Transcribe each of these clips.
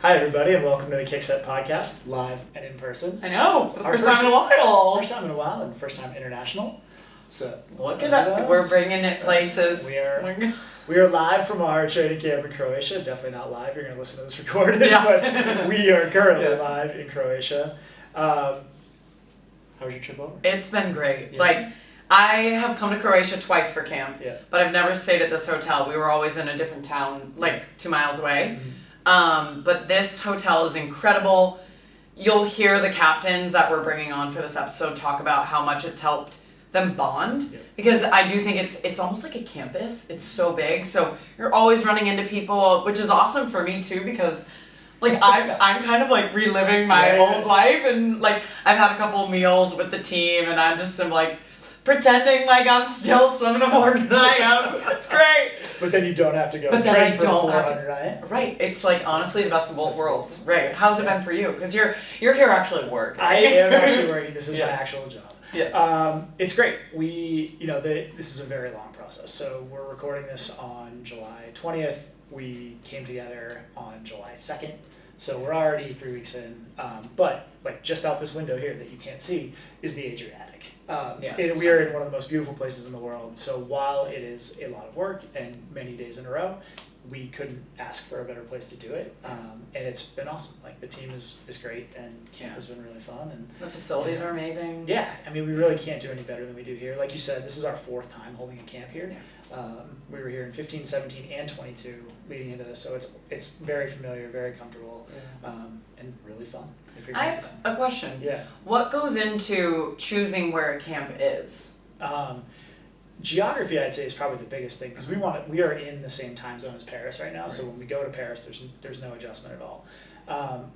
Hi, everybody, and welcome to the Kickset Podcast, live and in person. I know, for the first time in a while. First time in a while, and first time international. So look at that, we're bringing it places. We are live from our training camp in Croatia. Definitely not live. You're going to listen to this recorded, but we are currently live in Croatia. How was your trip over? It's been great. Yeah. I have come to Croatia twice for camp, but I've never stayed at this hotel. We were always in a different town, 2 miles away. Mm-hmm. But this hotel is incredible. You'll hear the captains that we're bringing on for this episode talk about how much it's helped them bond. Because I do think it's almost like a campus. It's so big. So you're always running into people, which is awesome for me too, because I'm kind of reliving my old life, and I've had a couple meals with the team, and I just am pretending like I'm still swimming more than I am. It's great. But then you don't have to go train for 400 IM. Right. It's honestly the best of both worlds. Right. How's it been for you? Because you're here actually at work. I am actually working. This is my actual job. Yes. It's great. This is a very long process. So we're recording this on July 20th. We came together on July 2nd. So we're already 3 weeks in. But just out this window here that you can't see is the Adriatic. We are in one of the most beautiful places in the world. So while it is a lot of work and many days in a row, we couldn't ask for a better place to do it. And it's been awesome. The team is great, and camp has been really fun. And the facilities are amazing. Yeah, I mean, we really can't do any better than we do here. Like you said, this is our 4th time holding a camp here. We were here in 15, 17, and 22 leading into this, so it's very familiar, very comfortable, and really fun. I have a question. Yeah. What goes into choosing where a camp is? Geography, I'd say, is probably the biggest thing, because we are in the same time zone as Paris right now. Right. So when we go to Paris, there's no adjustment at all.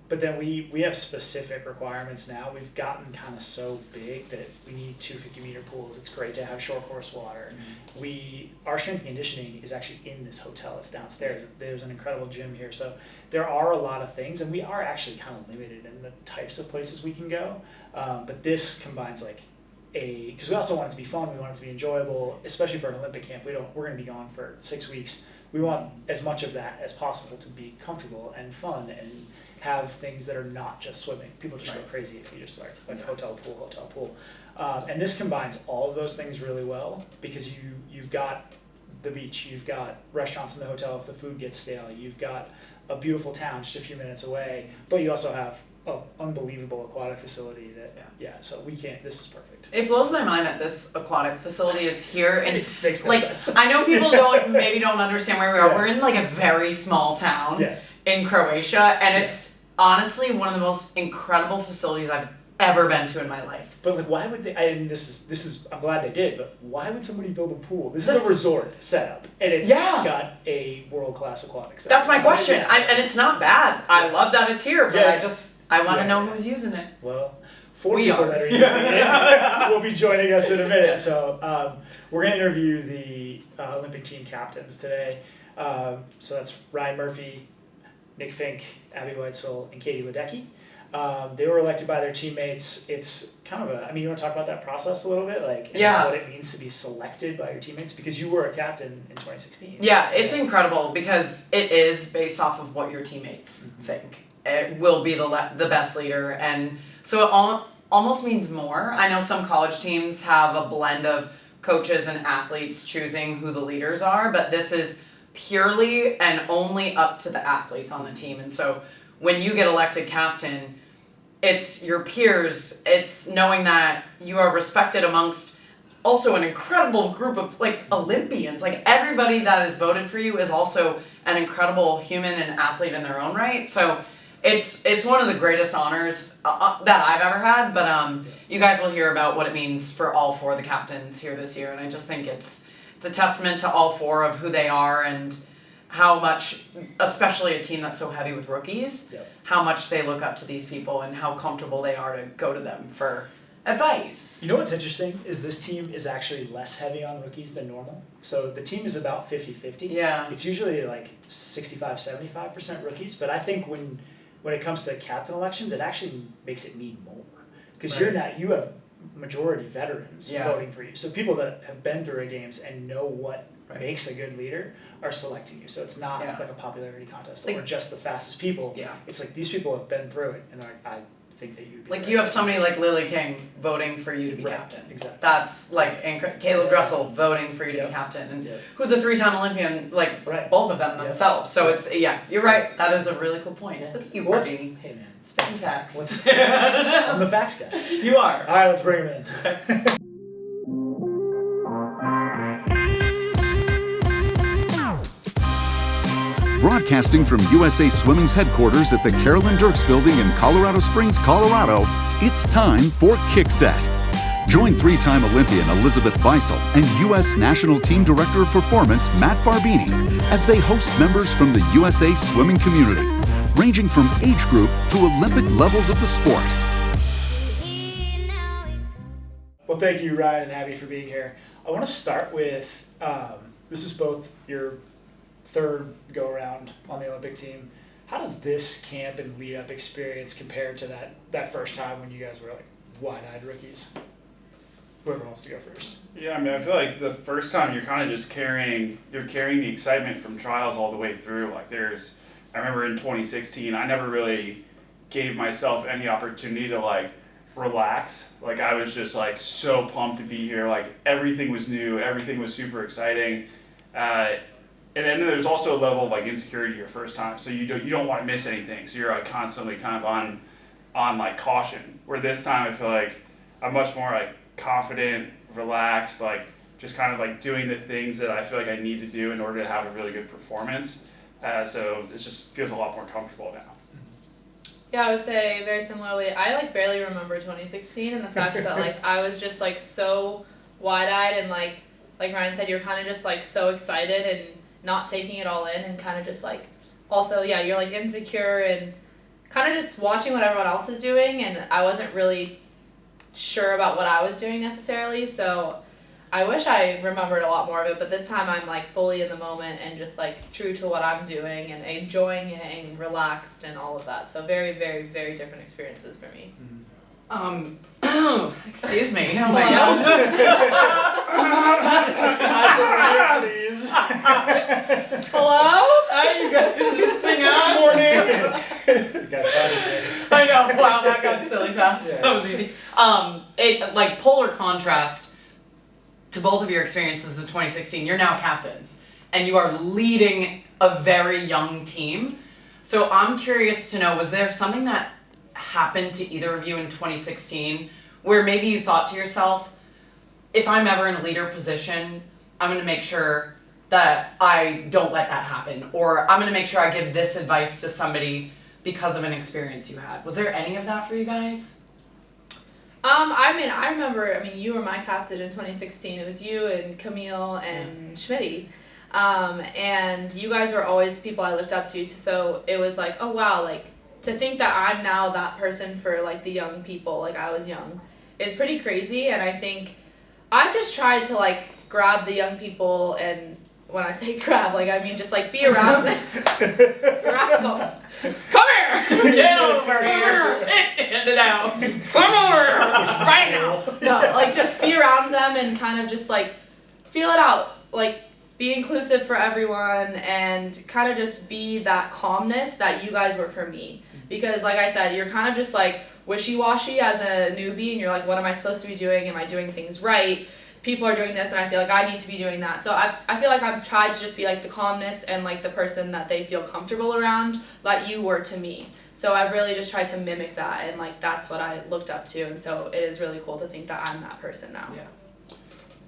But then we have specific requirements now. We've gotten kind of so big that we need 250-meter pools. It's great to have short course water. Mm-hmm. Our strength and conditioning is actually in this hotel. It's downstairs. There's an incredible gym here. So there are a lot of things, and we are actually kind of limited in the types of places we can go. But this combines because we also want it to be fun, we want it to be enjoyable, especially for an Olympic camp. We're going to be gone for 6 weeks. We want as much of that as possible to be comfortable and fun and have things that are not just swimming. People just go crazy if you just hotel pool. And this combines all of those things really well, because you've got the beach, you've got restaurants in the hotel if the food gets stale, you've got a beautiful town just a few minutes away, but you also have an unbelievable aquatic facility so this is perfect. It blows my mind that this aquatic facility is here, and it makes no sense. I know people maybe don't understand where we are. We're in a very small town in Croatia, and it's honestly one of the most incredible facilities I've ever been to in my life. But why would they? This is I'm glad they did, but why would somebody build a pool? This is a resort setup, and it's got a world-class aquatic setup. That's my question, and it's not bad. I love that it's here, but I want to know who's using it. Well, 4 people that are using it will be joining us in a minute. So we're going to interview the Olympic team captains today. So that's Ryan Murphy, Nic Fink, Abbey Weitzeil, and Katie Ledecky. They were elected by their teammates. It's kind of you want to talk about that process a little bit? What it means to be selected by your teammates? Because you were a captain in 2016. Yeah, it's incredible, because it is based off of what your teammates think. It will be the best leader, and so it almost means more. I know some college teams have a blend of coaches and athletes choosing who the leaders are, but this is purely and only up to the athletes on the team. And so when you get elected captain, it's your peers, it's knowing that you are respected amongst also an incredible group of Olympians. Everybody that is voted for you is also an incredible human and athlete in their own right. So it's one of the greatest honors that I've ever had, but you guys will hear about what it means for all 4 of the captains here this year, and I just think it's a testament to all 4 of who they are, and how much, especially a team that's so heavy with rookies, how much they look up to these people and how comfortable they are to go to them for advice. You know what's interesting is this team is actually less heavy on rookies than normal. So the team is about 50-50. Yeah. It's usually 65-75% rookies, but I think when it comes to captain elections, it actually makes it mean more, because you have majority veterans voting for you. So people that have been through games and know what makes a good leader are selecting you. So it's not Yeah. like a popularity contest Like- or just the fastest people. Yeah. It's like these people have been through it, and they're like, I think that you'd be Like the you right have somebody like Lily King voting for you to be Right, captain. exactly. That's like Caleb Dressel voting for you to Yeah. be captain, and Yeah. who's a 3-time Olympian, like Right. both of them Yeah. themselves. So it's you're right. That is a really cool point. Yeah. Look at you, Well, let's- Martini. Hey man, Spitting facts. I'm the facts guy. You are. All right, let's bring him in. Broadcasting from USA Swimming's headquarters at the Carolyn Dirks Building in Colorado Springs, Colorado, it's time for Kickset. Join 3-time Olympian Elizabeth Weitzeil and U.S. National Team Director of Performance Matt Barbini as they host members from the USA swimming community, ranging from age group to Olympic levels of the sport. Well, thank you, Ryan and Abby, for being here. I want to start with this is both your third go around on the Olympic team. How does this camp and lead up experience compare to that first time when you guys were like wide-eyed rookies? Whoever wants to go first. Yeah, I mean, I feel like the first time you're kind of just carrying the excitement from trials all the way through. Like I remember in 2016, I never really gave myself any opportunity to like relax. Like I was just like so pumped to be here. Like everything was new, everything was super exciting. And then there's also a level of like insecurity your first time, so you don't want to miss anything. So you're like constantly kind of on like caution. Where this time I feel like I'm much more like confident, relaxed, like just kind of like doing the things that I feel like I need to do in order to have a really good performance. So it just feels a lot more comfortable now. Yeah, I would say very similarly. I like barely remember 2016 and the fact that like I was just like so wide-eyed and like Ryan said, you're kind of just like so excited and not taking it all in and kind of just like also you're like insecure and kind of just watching what everyone else is doing, and I wasn't really sure about what I was doing necessarily, so I wish I remembered a lot more of it, but this time I'm like fully in the moment and just like true to what I'm doing and enjoying it and relaxed and all of that. So very, very, very different experiences for me. Excuse me. Oh my gosh. Please. Hello? Hi, you guys. Sing out. Morning. You guys got us here. I know. Wow, that got silly fast. Yeah. That was easy. It like polar contrast to both of your experiences in 2016. You're now captains, and you are leading a very young team. So I'm curious to know, was there something that happened to either of you in 2016 where maybe you thought to yourself, if I'm ever in a leader position, I'm going to make sure that I don't let that happen, or I'm going to make sure I give this advice to somebody because of an experience you had? Was there any of that for you guys? I remember, you were my captain in 2016. It was you and Camille and Schmitty. And you guys were always people I looked up to, so it was like, oh wow, like, to think that I'm now that person for, like, the young people, like I was young, is pretty crazy, and I think I've just tried to, like, grab the young people, and when I say grab, like, I mean just, like, be around them. Grab them. Come here! Get over here! Sit and it out. Come over right now. No, like, just be around them and kind of just, like, feel it out, like, be inclusive for everyone and kind of just be that calmness that you guys were for me. Because like I said, you're kind of just like wishy-washy as a newbie and you're like, what am I supposed to be doing? Am I doing things right? People are doing this and I feel like I need to be doing that. So I feel like I've tried to just be like the calmness and like the person that they feel comfortable around like you were to me. So I've really just tried to mimic that, and like that's what I looked up to, and so it is really cool to think that I'm that person now. Yeah.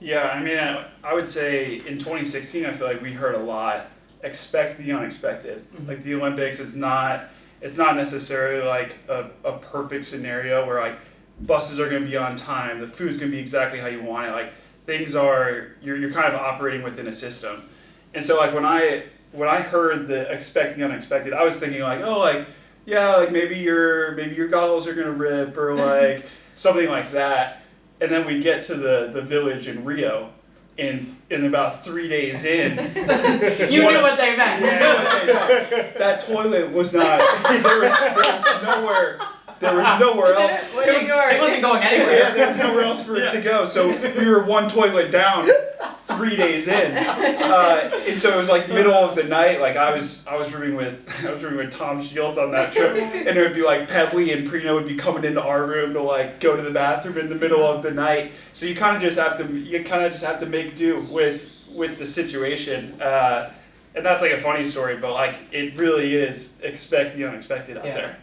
Yeah, I mean, I would say in 2016, I feel like we heard a lot, expect the unexpected. Mm-hmm. Like the Olympics is not necessarily like a perfect scenario where like buses are going to be on time, the food's going to be exactly how you want it. Like things are, you're kind of operating within a system. And so like when I heard the expect the unexpected, I was thinking like, oh, like, yeah, like maybe your goggles are going to rip or like something like that. And then we get to the village in Rio, and about 3 days in, You knew what they meant. that toilet was not. There was nowhere else. It wasn't going anywhere. Yeah, there was nowhere else for it to go. So we were one toilet down, 3 days in, and so it was like middle of the night. Like I was rooming with Tom Shields on that trip, and it would be like Pepley and Prino would be coming into our room to like go to the bathroom in the middle of the night. So you kind of just have to make do with the situation. And that's like a funny story, but like it really is expect the unexpected out there.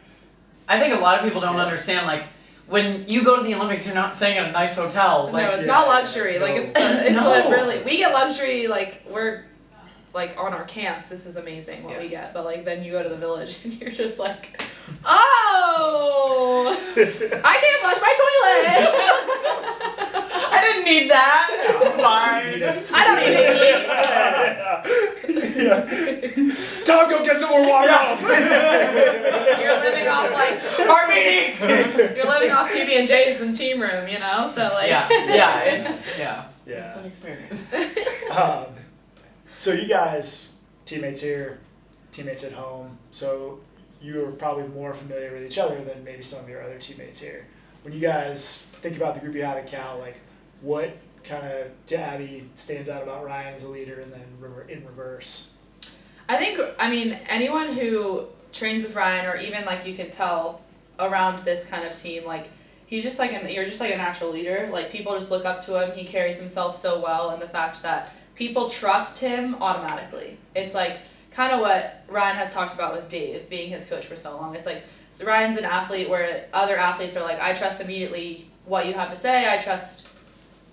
I think a lot of people don't understand, like, when you go to the Olympics, you're not staying at a nice hotel. Like, no, it's not luxury. No. Like it's really, we get luxury. Like we're like on our camps. This is amazing what we get. But like then you go to the village and you're just like, oh, I can't flush my toilet. I didn't need that. It's fine. I don't need to eat. Yeah. Tom, go get some more water bottles. You're living off like Our meeting. you're living off PB&J's in team room, you know. So like it's Yeah. an experience. So you guys, teammates here, teammates at home, so you are probably more familiar with each other than maybe some of your other teammates here. When you guys think about the group you have at Cal, like what kind of to Abby stands out about Ryan as a leader, and then in reverse? I mean, anyone who trains with Ryan, or even like you can tell around this kind of team, like he's just like you're just like a natural leader. Like people just look up to him. He carries himself so well, and the fact that people trust him automatically. It's like kind of what Ryan has talked about with Dave being his coach for so long. It's like, so Ryan's an athlete where other athletes are like, I trust immediately what you have to say. I trust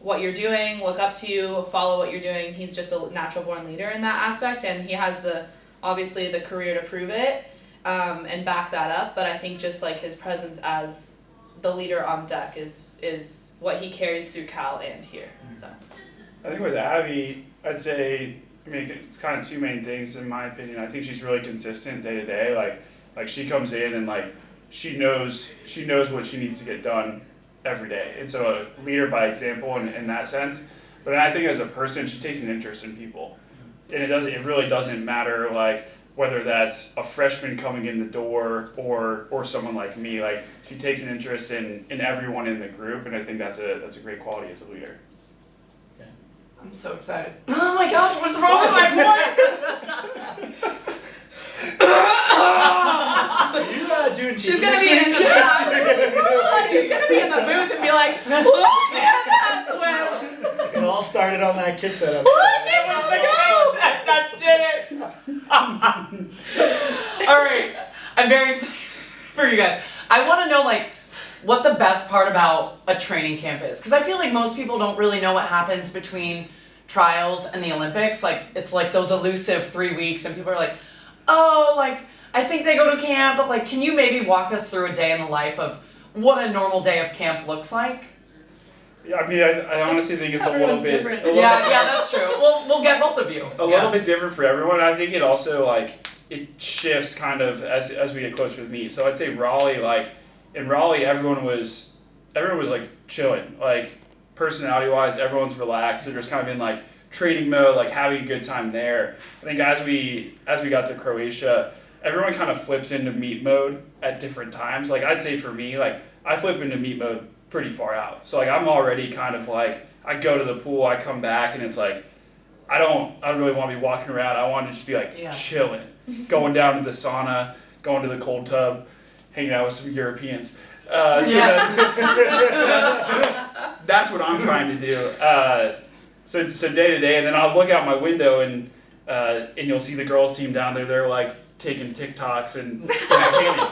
what you're doing, look up to you, follow what you're doing. He's just a natural born leader in that aspect, and he has obviously the career to prove it and back that up. But I think just like his presence as the leader on deck is what he carries through Cal and here. So I think with Abby, I'd say, I mean, it's kind of two main things in my opinion. I think she's really consistent day to day. Like she comes in and like she knows what she needs to get done every day. And so a leader by example in that sense. But I think as a person, she takes an interest in people. And it really doesn't matter like whether that's a freshman coming in the door or someone like me. Like she takes an interest in everyone in the group, and I think that's a great quality as a leader. I'm so excited. Oh my gosh, what's wrong with my voice? Are you doing TV? she's gonna be in the booth. She's gonna be in the booth and be like, look at that swim. It all started on that kick setup. Look at That's it. All right, I'm very excited for you guys. I want to know like what the best part about a training camp is, because I feel like most people don't really know what happens between trials and the Olympics. Like it's like those elusive 3 weeks, and people are like, oh, like I think they go to camp, but like can you maybe walk us through a day in the life of what a normal day of camp looks like? Yeah, I mean, I honestly think it's a little bit. different. Yeah, that's true. We'll get both of you. A little bit different for everyone. I think it also like it shifts kind of as we get closer to meet. So I'd say Raleigh, like in Raleigh, everyone was like chilling, like personality wise, everyone's relaxed. They're just kind of in like training mode, like having a good time there. I think as we got to Croatia, everyone kind of flips into meet mode at different times. Like I'd say for me, like I flip into meet mode pretty far out. So like I'm already kind of like I go to the pool, I come back, and it's like I don't really want to be walking around. I want to just be like chilling, going down to the sauna, going to the cold tub, hanging out with some Europeans. That's what I'm trying to do. So day to day, and then I'll look out my window and you'll see the girls team down there. They're like taking TikToks and entertaining.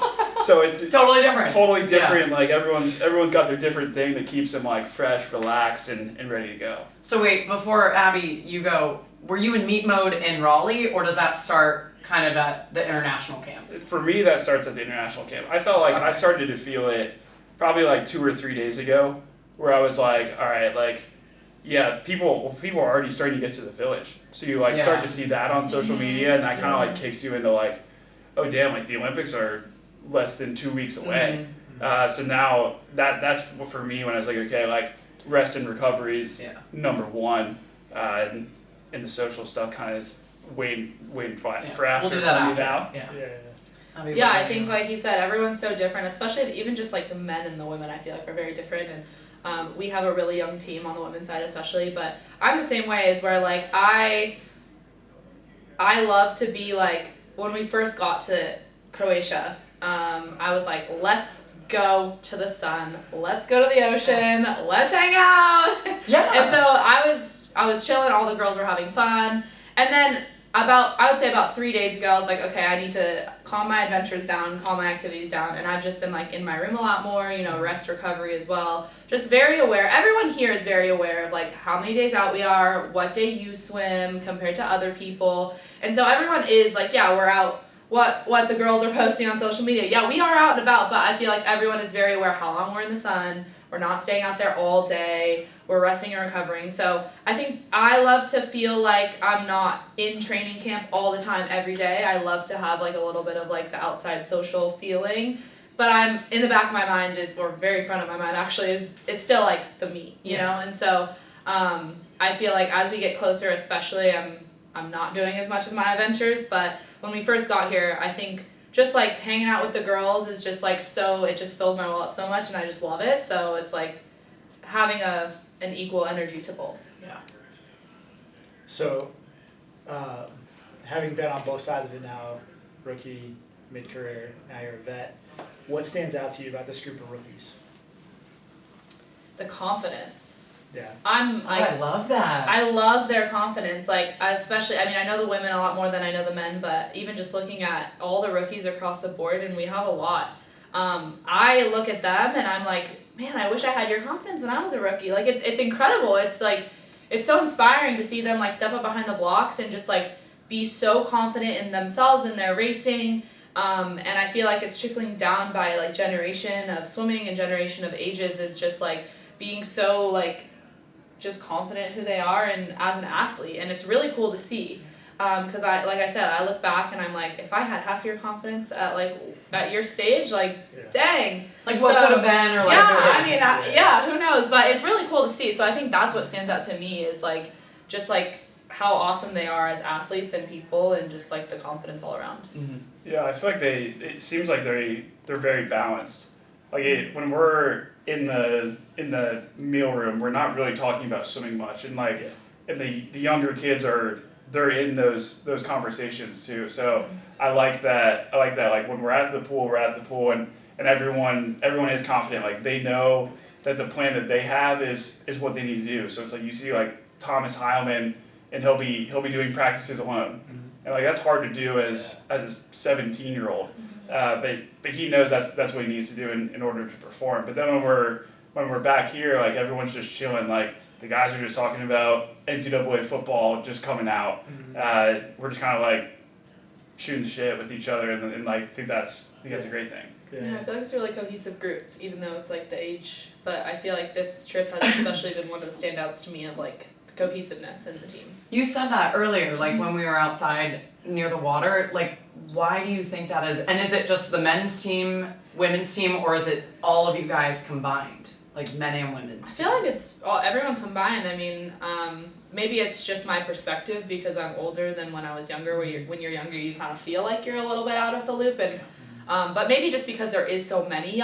So it's totally different. Totally different. Yeah. Like everyone's got their different thing that keeps them like fresh, relaxed, and ready to go. So wait, before Abby, you go, were you in meet mode in Raleigh, or does that start kind of at the international camp? For me, that starts at the international camp. I felt like I started to feel it probably like 2 or 3 days ago, where I was like, all right, like, yeah, people are already starting to get to the village. So you like start to see that on social media, and that kind of like kicks you into like, oh damn, like the Olympics are less than 2 weeks away. So now that's for me when I was like, okay, like rest and recovery is number one, and the social stuff kind of is waiting for after. We'll do that after. Now. I think like he said, everyone's so different, especially even just like the men and the women I feel like are very different. And We have a really young team on the women's side especially, but I'm the same way as where like I love to be like, when we first got to Croatia, I was like, let's go to the sun, let's go to the ocean, let's hang out. Yeah. And so I was chilling, all the girls were having fun. And then I would say about 3 days ago, I was like, okay, I need to calm my adventures down, calm my activities down. And I've just been like in my room a lot more, you know, rest, recovery as well. Just very aware. Everyone here is very aware of like how many days out we are, what day you swim compared to other people. And so everyone is like, yeah, we're out. What the girls are posting on social media. Yeah, we are out and about, but I feel like everyone is very aware how long we're in the sun. We're not staying out there all day. We're resting and recovering. So I think I love to feel like I'm not in training camp all the time every day. I love to have like a little bit of like the outside social feeling. But I'm in the back of my mind or very front of my mind actually is still like the meet, you know? And so I feel like as we get closer, especially I'm not doing as much as my adventures, but when we first got here, I think just like hanging out with the girls is just like it just fills my well up so much and I just love it. So it's like having an equal energy to both. Yeah. So, having been on both sides of it now, rookie, mid-career, now you're a vet, what stands out to you about this group of rookies? The confidence. Yeah. I'm like, I love that. I love their confidence, like especially, I mean, I know the women a lot more than I know the men, but even just looking at all the rookies across the board, and we have a lot, I look at them and I'm like, man, I wish I had your confidence when I was a rookie. Like, it's incredible. It's like, it's so inspiring to see them like step up behind the blocks and just like be so confident in themselves and their racing. And I feel like it's trickling down by like generation of swimming and generation of ages is just like being so like just confident who they are and as an athlete, and it's really cool to see. Because like I said, I look back and I'm like, if I had half your confidence at your stage, like, dang. Like what could have been, or like. Yeah, who knows? But it's really cool to see. So I think that's what stands out to me is like, just like how awesome they are as athletes and people, and just like the confidence all around. Mm-hmm. Yeah, I feel like it seems like they're very balanced. Like when we're in the meal room, we're not really talking about swimming much, and like, and the younger kids they're in those conversations too. So I like that. Like when we're at the pool, and everyone is confident. Like they know that the plan that they have is what they need to do. So it's like you see like Thomas Heilman, and he'll be doing practices alone, and like that's hard to do as a 17-year-old. But he knows that's what he needs to do in order to perform. But then when we're back here, like everyone's just chilling. Like the guys are just talking about NCAA football just coming out. We're just kind of like shooting the shit with each other, and like I think that's a great thing. Yeah, I feel like it's a really cohesive group, even though it's like the age. But I feel like this trip has especially been one of the standouts to me of like the cohesiveness in the team. You said that earlier, like when we were outside near the water. Like, why do you think that is? And is it just the men's team, women's team, or is it all of you guys combined, like men and women's? I feel like it's everyone combined. I mean, maybe it's just my perspective because I'm older than when I was younger. When you're younger, you kind of feel like you're a little bit out of the loop, and but maybe just because there is so many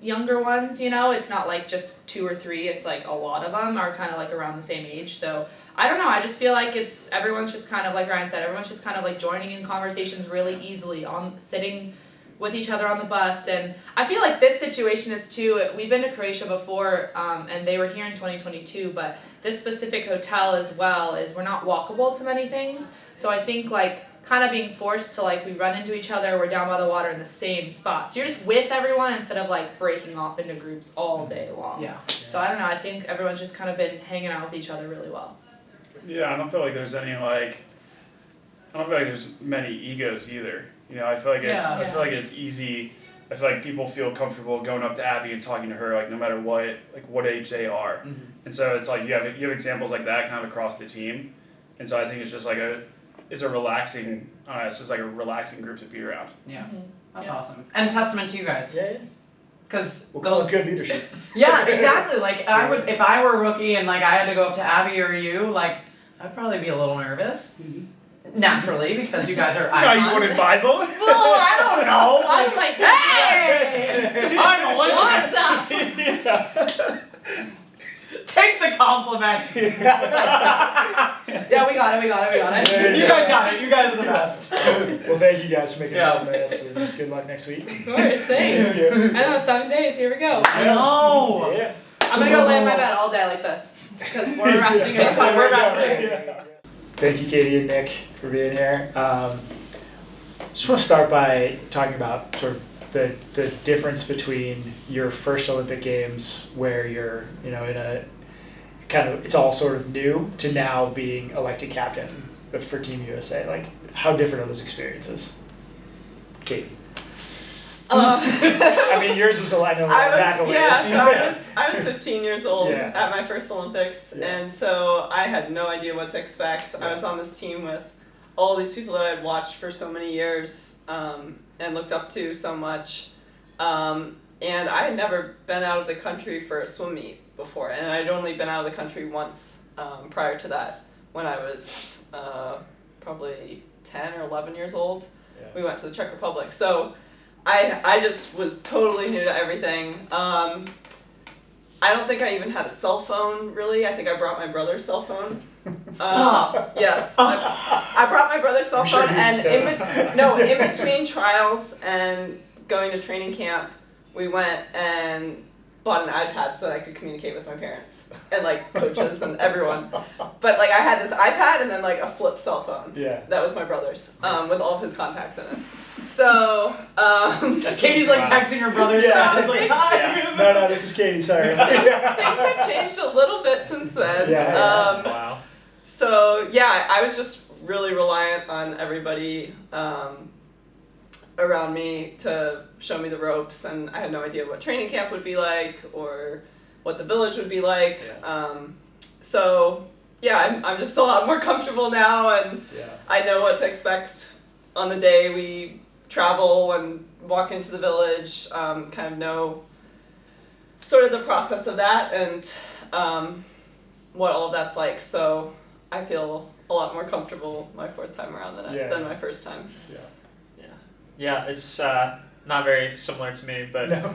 younger ones, you know, it's not like just 2 or 3. It's like a lot of them are kind of like around the same age. So I don't know. I just feel like everyone's just kind of like Ryan said. Everyone's just kind of like joining in conversations really easily sitting with each other on the bus. And I feel like this situation is too. We've been to Croatia before, and they were here in 2022. But this specific hotel as well we're not walkable to many things. So I think like kind of being forced to like we run into each other, we're down by the water in the same spot. So you're just with everyone instead of like breaking off into groups all day long. Yeah. So I don't know, I think everyone's just kind of been hanging out with each other really well. Yeah, I don't feel like there's many egos either. You know, I feel like it's easy. I feel like people feel comfortable going up to Abbey and talking to her, like no matter what age they are. Mm-hmm. And so it's like you have examples like that kind of across the team. And so I think it's just like it's a relaxing, I don't know, it's just like a relaxing group to be around. Yeah, that's Yeah. awesome. And testament to you guys. Yeah. Because We'll call it good leadership. Yeah, exactly. Like I would, if I were a rookie and like I had to go up to Abbey or you, like I'd probably be a little nervous. Naturally, because you guys are icons. No, you wouldn't Weitzeil? Well, I don't know. I was like, hey! I'm Elizabeth. What's up? compliment. Yeah, we got it. You guys got it. You guys are the best. Well, thank you guys for making Yeah. 5 minutes, and good luck next week. Of course, thanks. I know, 7 days, here we go. I know. Yeah. I'm gonna go lay in my bed all day like this. Because we're resting. It's fine, we're resting. Thank you, Katie and Nick, for being here. Just want to start by talking about sort of the difference between your first Olympic Games, where you're, in a kind of, it's all sort of new, to now being elected captain for Team USA. Like, how different are those experiences? Katie. I mean, yours was a lot. I was 15 years old Yeah. at my first Olympics, Yeah. and so I had no idea what to expect. Yeah. I was on this team with all these people that I'd watched for so many years and looked up to so much. And I had never been out of the country for a swim meet before, and I'd only been out of the country once prior to that, when I was probably 10 or 11 years old. Yeah. We went to the Czech Republic. So I just was totally new to everything. I don't think I even had a cell phone, really. I think I brought my brother's cell phone. Stop. Yes. I brought my brother's cell I'm sure phone, he's and stoked. in between trials and going to training camp, we went and bought an iPad so that I could communicate with my parents and like coaches and everyone. But like I had this iPad and then like a flip cell phone. Yeah. That was my brother's, with all of his contacts in it. So, Katie's like texting her brother. Yeah. It's like, hi. No, this is Katie. Sorry. things have changed a little bit since then. Yeah. Wow. So yeah, I was just really reliant on everybody around me to show me the ropes, and I had no idea what training camp would be like or what the village would be like. So yeah, I'm just a lot more comfortable now, and Yeah. I know what to expect on the day we travel and walk into the village. Kind of know sort of the process of that and what all of that's like. So I feel a lot more comfortable my fourth time around than my first time. Yeah, it's not very similar to me, but No.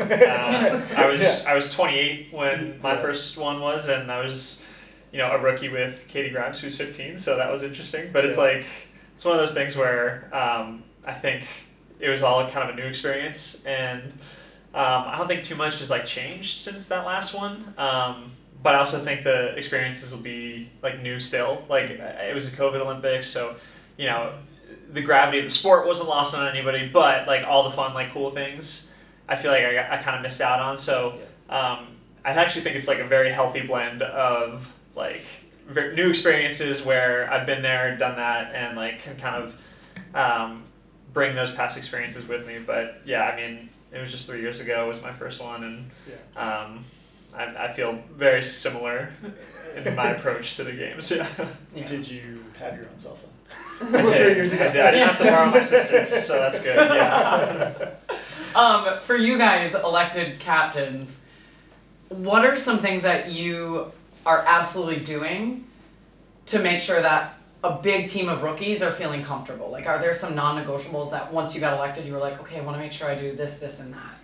I was 28 when my first one was, and I was, a rookie with Katie Grimes, who's 15, so that was interesting. But it's like, it's one of those things where I think it was all kind of a new experience, and I don't think too much has like changed since that last one. But I also think the experiences will be like new still. Like it was a COVID Olympics, so the gravity of the sport wasn't lost on anybody, but like all the fun, like cool things, I feel like I kind of missed out on. So I actually think it's like a very healthy blend of like new experiences where I've been there, done that, and like can kind of bring those past experiences with me. But yeah, I mean, it was just 3 years ago was my first one, and I feel very similar in my approach to the games. Yeah. Did you have your own cell phone? I did. 3 years ago. I didn't have to borrow my sister's, so that's good. Yeah. For you guys, elected captains, what are some things that you are absolutely doing to make sure that a big team of rookies are feeling comfortable? Like, are there some non-negotiables that once you got elected, you were like, okay, I want to make sure I do this, this, and that?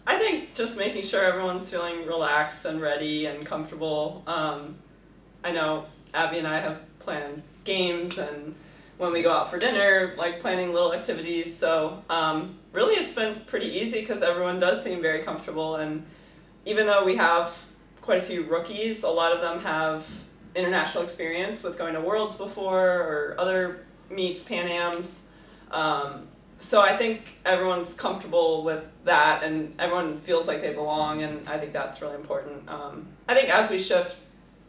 I think just making sure everyone's feeling relaxed and ready and comfortable. I know Abby and I have planned games, and when we go out for dinner, like planning little activities. So really it's been pretty easy because everyone does seem very comfortable, and even though we have quite a few rookies, a lot of them have international experience with going to Worlds before or other meets, Pan Ams. So I think everyone's comfortable with that, and everyone feels like they belong, and I think that's really important. I think as we shift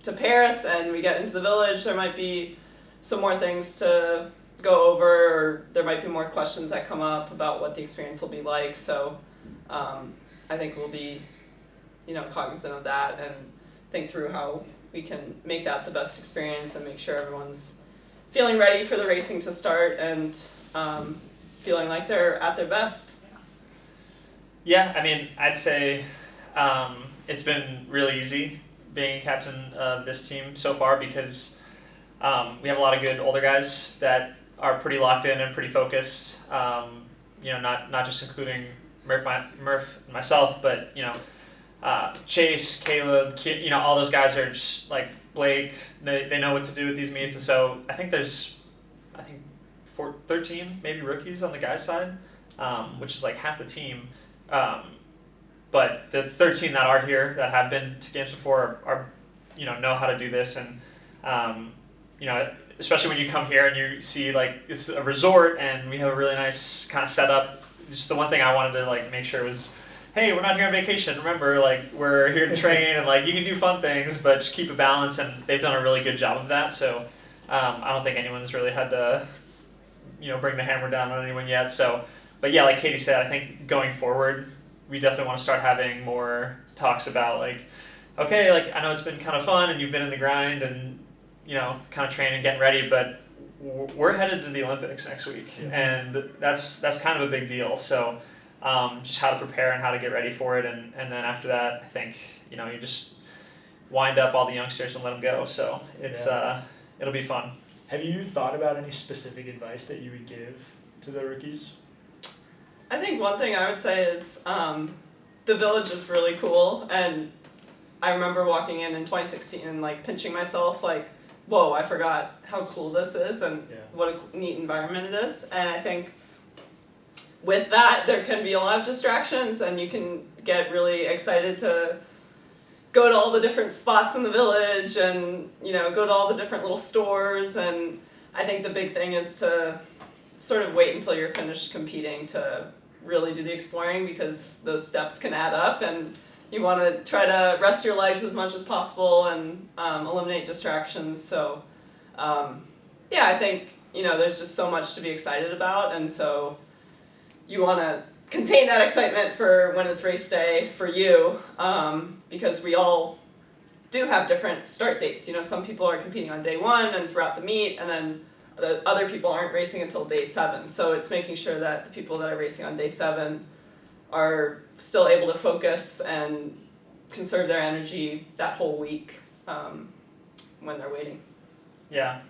to Paris and we get into the village, there might be some more things to go over, or there might be more questions that come up about what the experience will be like. So I think we'll be, cognizant of that and think through how we can make that the best experience and make sure everyone's feeling ready for the racing to start and feeling like they're at their best. Yeah, I mean, I'd say it's been really easy being captain of this team so far because we have a lot of good older guys that are pretty locked in and pretty focused. Not just including Murph and myself, but Chase, Caleb, all those guys are just like Blake. They know what to do with these meets, and so I think there's 13 maybe rookies on the guys side, which is like half the team. But the 13 that are here that have been to games before are know how to do this, and especially when you come here and you see like it's a resort and we have a really nice kind of setup. Just the one thing I wanted to like make sure was, hey, we're not here on vacation. Remember, like we're here to train and like you can do fun things, but just keep a balance. And they've done a really good job of that. So I don't think anyone's really had to bring the hammer down on anyone yet. So, but yeah, like Katie said, I think going forward, we definitely want to start having more talks about like, okay, like I know it's been kind of fun and you've been in the grind and kind of training, getting ready, but we're headed to the Olympics next week, and that's kind of a big deal. So just how to prepare and how to get ready for it, and then after that, I think you just wind up all the youngsters and let them go. So it's it'll be fun. Have you thought about any specific advice that you would give to the rookies? I think one thing I would say is the village is really cool, and I remember walking in 2016 and like pinching myself like, whoa, I forgot how cool this is and what a neat environment it is. And I think with that, there can be a lot of distractions, and you can get really excited to go to all the different spots in the village and go to all the different little stores. And I think the big thing is to sort of wait until you're finished competing to really do the exploring, because those steps can add up, and you want to try to rest your legs as much as possible and eliminate distractions. So I think there's just so much to be excited about, and so you want to contain that excitement for when it's race day for you, because we all do have different start dates. Some people are competing on day 1 and throughout the meet, and then the other people aren't racing until day 7. So it's making sure that the people that are racing on day 7 are still able to focus and conserve their energy that whole week when they're waiting. Yeah,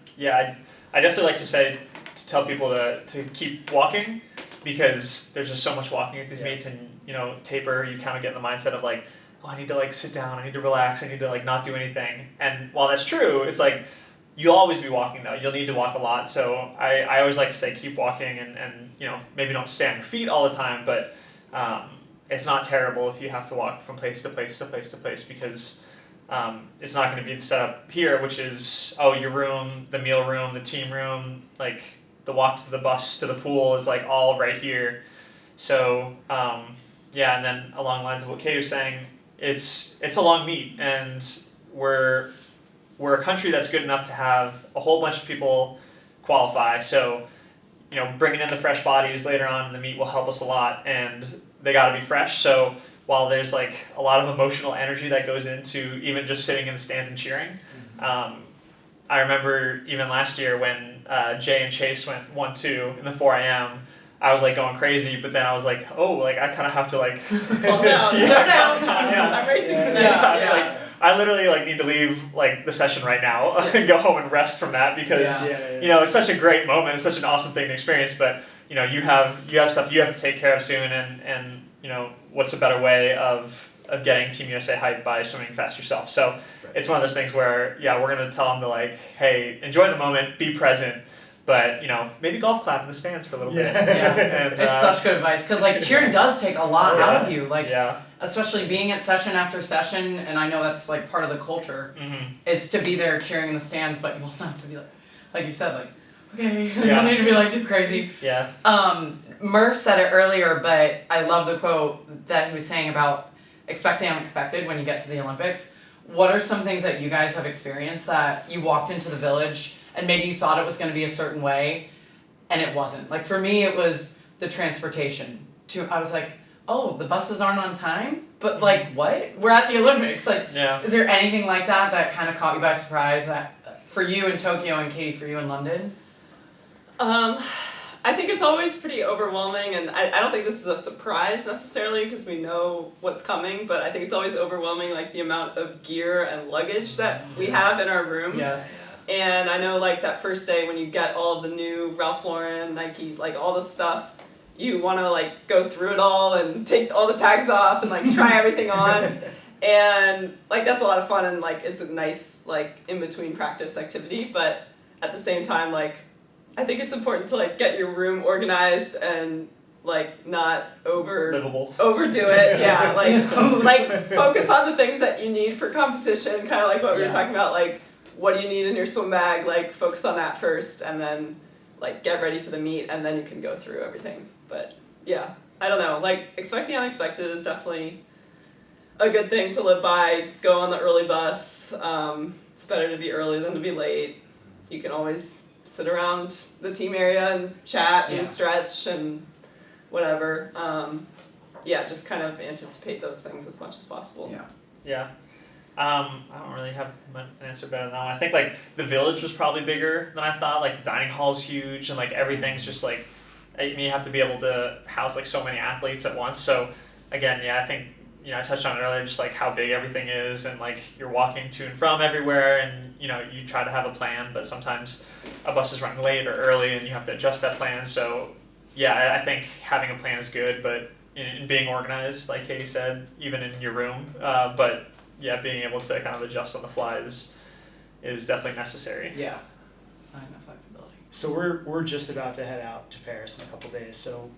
I definitely like to tell people to keep walking, because there's just so much walking at these meets, and taper, you kind of get in the mindset of like, oh, I need to like sit down, I need to relax, I need to like not do anything. And while that's true, it's like you'll always be walking though. You'll need to walk a lot. So I always like to say keep walking, and maybe don't stay on your feet all the time, but it's not terrible if you have to walk from place to place to place to place, because it's not going to be the setup here, which is your room, the meal room, the team room, like the walk to the bus to the pool is like all right here. So and then along the lines of what Kay was saying, it's a long meet, and we're a country that's good enough to have a whole bunch of people qualify. So bringing in the fresh bodies later on in the meet will help us a lot, and they got to be fresh. So while there's like a lot of emotional energy that goes into even just sitting in the stands and cheering, I remember even last year when Jay and Chase went 1-2 in the 4 a.m., I was like going crazy, but then I was like, I kind of have to like calm down, slow down. I'm racing tonight. I was like, I literally like need to leave like the session right now and go home and rest from that, because it's such a great moment, it's such an awesome thing to experience, but you have stuff you have to take care of soon, and what's a better way of getting Team USA hyped by swimming fast yourself. So it's one of those things where we're gonna tell them to like, hey, enjoy the moment, be present, but maybe golf clap in the stands for a little bit. And, it's such good advice, because like cheering does take a lot out of you, like especially being at session after session, and I know that's like part of the culture is to be there cheering in the stands, but you also have to be like you said, like, okay, you don't need to be like too crazy. Murph said it earlier, but I love the quote that he was saying about expect the unexpected when you get to the Olympics. What are some things that you guys have experienced that you walked into the village and maybe you thought it was going to be a certain way and it wasn't? Like for me, it was the transportation. I was like, oh, the buses aren't on time? But like, what? We're at the Olympics. Like, is there anything like that kind of caught you by surprise that for you in Tokyo and Katie, for you in London? I think it's always pretty overwhelming, and I don't think this is a surprise necessarily because we know what's coming, but I think it's always overwhelming, like the amount of gear and luggage that we have in our rooms. Yes. And I know like that first day when you get all of the new Ralph Lauren, Nike, like all the stuff, you want to like go through it all and take all the tags off and like try everything on. And like that's a lot of fun, and like it's a nice like in between practice activity, but at the same time like I think it's important to like get your room organized and like not Livable. overdo it. Yeah, like focus on the things that you need for competition, kind of like what we were talking about, like what do you need in your swim bag, like focus on that first and then like get ready for the meet and then you can go through everything. But yeah, I don't know, like expect the unexpected is definitely a good thing to live by. Go on the early bus. It's better to be early than to be late. You can always sit around the team area and chat and stretch and whatever. Just kind of anticipate those things as much as possible. Yeah. I don't really have an answer better than that one. I think like the village was probably bigger than I thought. Like the dining hall's huge and like everything's just like, I mean, you have to be able to house like so many athletes at once. So again, I think, I touched on it earlier, just like how big everything is and like you're walking to and from everywhere and, you try to have a plan, but sometimes a bus is running late or early and you have to adjust that plan. So I think having a plan is good, but in being organized, like Katie said, even in your room, but being able to kind of adjust on the fly is definitely necessary. Yeah, I have that flexibility. So we're just about to head out to Paris in a couple days. So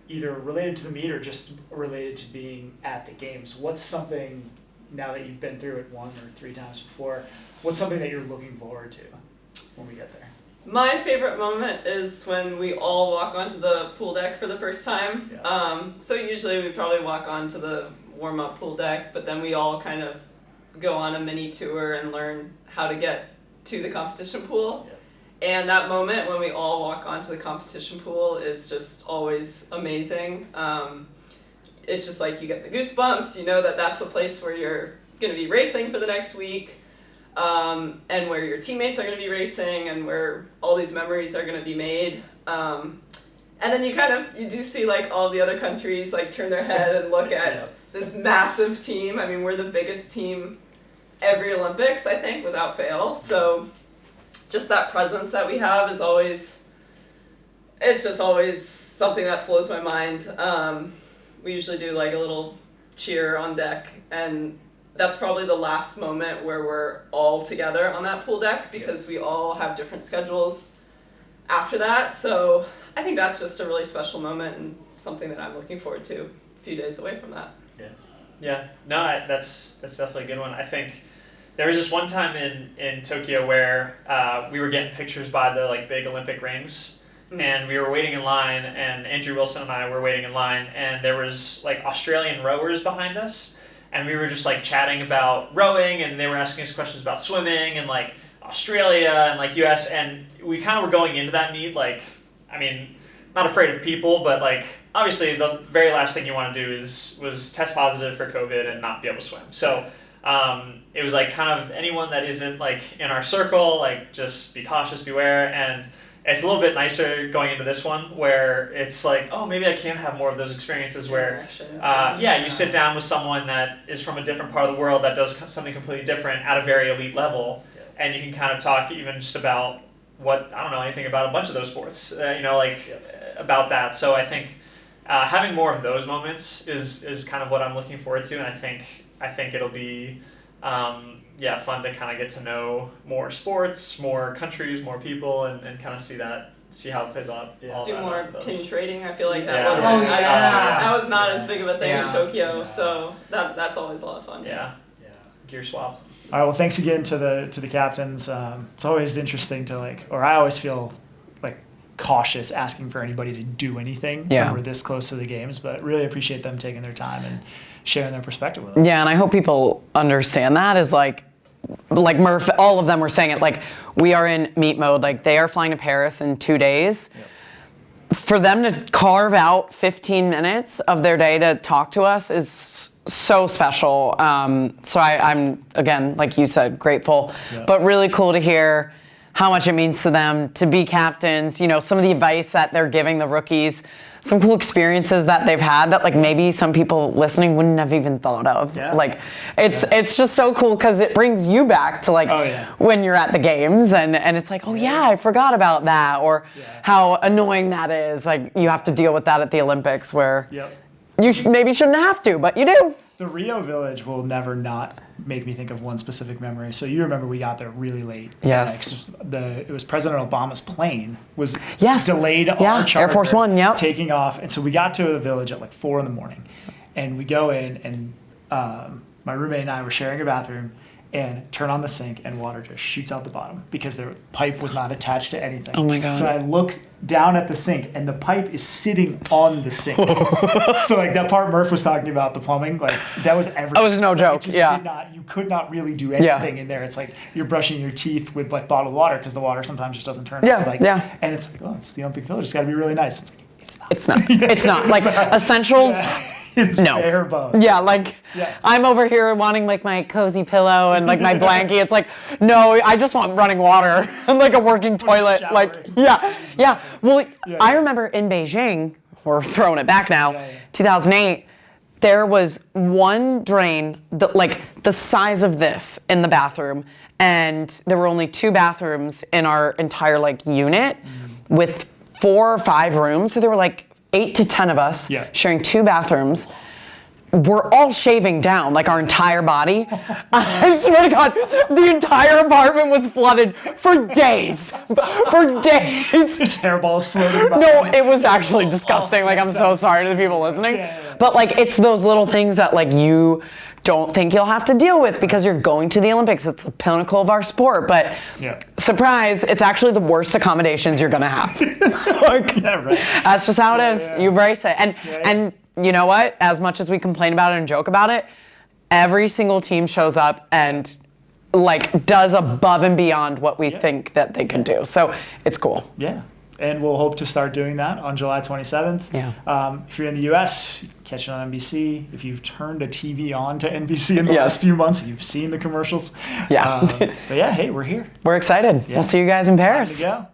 either related to the meet or just related to being at the games, what's something, now that you've been through it 1 or 3 times before, what's something that you're looking forward to when we get there? My favorite moment is when we all walk onto the pool deck for the first time. So usually we probably walk onto the warm-up pool deck, but then we all kind of go on a mini tour and learn how to get to the competition pool. And that moment when we all walk onto the competition pool is just always amazing. It's just like you get the goosebumps, you know that that's the place where you're going to be racing for the next week, and where your teammates are going to be racing and where all these memories are going to be made. And then you do see like all the other countries like turn their head and look at this massive team. I mean, we're the biggest team every Olympics, I think, without fail. So just that presence that we have is always something that blows my mind. We usually do like a little cheer on deck, and that's probably the last moment where we're all together on that pool deck because we all have different schedules after that. So I think that's just a really special moment and something that I'm looking forward to a few days away from that. That's definitely a good one. I think there was this one time in Tokyo where we were getting pictures by the like big Olympic rings, and we were waiting in line, and Andrew Wilson and I were waiting in line, and there was like Australian rowers behind us, and we were just like chatting about rowing, and they were asking us questions about swimming and like Australia and like US, and we kind of were going into that meet like, I mean, not afraid of people, but like obviously the very last thing you want to do was test positive for COVID and not be able to swim. So it was like kind of anyone that isn't like in our circle, like just be cautious, beware. And it's a little bit nicer going into this one where it's like, oh, maybe I can have more of those experiences where, you sit down with someone that is from a different part of the world that does something completely different at a very elite level. And you can kind of talk even just about what, I don't know anything about a bunch of those sports, about that. So I think having more of those moments is kind of what I'm looking forward to. And I think it'll be, fun to kind of get to know more sports, more countries, more people, and kind of see how it plays out. Yeah. Do more pin trading. I feel like that was not as big of a thing in Tokyo, so that's always a lot of fun. Gear swap. All right. Well, thanks again to the captains. It's always interesting to I always feel like cautious asking for anybody to do anything when we're this close to the games, but really appreciate them taking their time and sharing their perspective with us. Yeah, and I hope people understand that is like Murph, all of them were saying it, like we are in meet mode, like they are flying to Paris in 2 days. For them to carve out 15 minutes of their day to talk to us is so special. So I'm, again, like you said, grateful, but really cool to hear how much it means to them to be captains, some of the advice that they're giving the rookies, some cool experiences that they've had that like maybe some people listening wouldn't have even thought of. Yeah. Like it's just so cool because it brings you back to like when you're at the games and it's like, oh yeah, I forgot about that, or how annoying that is. Like you have to deal with that at the Olympics where you maybe shouldn't have to, but you do. The Rio Village will never not make me think of one specific memory. So you remember we got there really late. Yes. It was President Obama's plane was delayed Yeah, our charter Air Force One, taking off. And so we got to the village at like 4 a.m. And we go in and my roommate and I were sharing a bathroom and turn on the sink and water just shoots out the bottom because the pipe was not attached to anything. Oh my God. So I look down at the sink and the pipe is sitting on the sink. So like that part Murph was talking about, the plumbing, like that was everything. That was no joke. It just you could not really do anything in there. It's like you're brushing your teeth with like bottled water because the water sometimes just doesn't turn on. And it's like, oh, it's the Olympic Village. It's got to be really nice. It's like, it's not. It's not. Like essentials. It's bare bones. Yeah, like I'm over here wanting like my cozy pillow and like my blankie. It's like, no, I just want running water and like a working toilet. Like, yeah. Well, I remember in Beijing, we're throwing it back now, 2008, there was one drain, like the size of this in the bathroom, and there were only 2 bathrooms in our entire like unit with 4 or 5 rooms. So there were like 8 to 10 of us sharing 2 bathrooms. We're all shaving down, like our entire body. I swear to God, the entire apartment was flooded for days. For days. Hairballs floating by. No, it was actually disgusting. Like, I'm so sorry to the people listening. But like, it's those little things that like you don't think you'll have to deal with because you're going to the Olympics. It's the pinnacle of our sport. But surprise, it's actually the worst accommodations you're gonna have. Like, that's just how it is. You embrace it. And you know what? As much as we complain about it and joke about it, every single team shows up and like does above and beyond what we think that they can do. So it's cool. Yeah. And we'll hope to start doing that on July 27th. Yeah. If you're in the U.S., catch it on NBC. If you've turned a TV on to NBC in the last few months, you've seen the commercials. Yeah. But yeah, hey, we're here. We're excited. We'll see you guys in Paris. Time to go.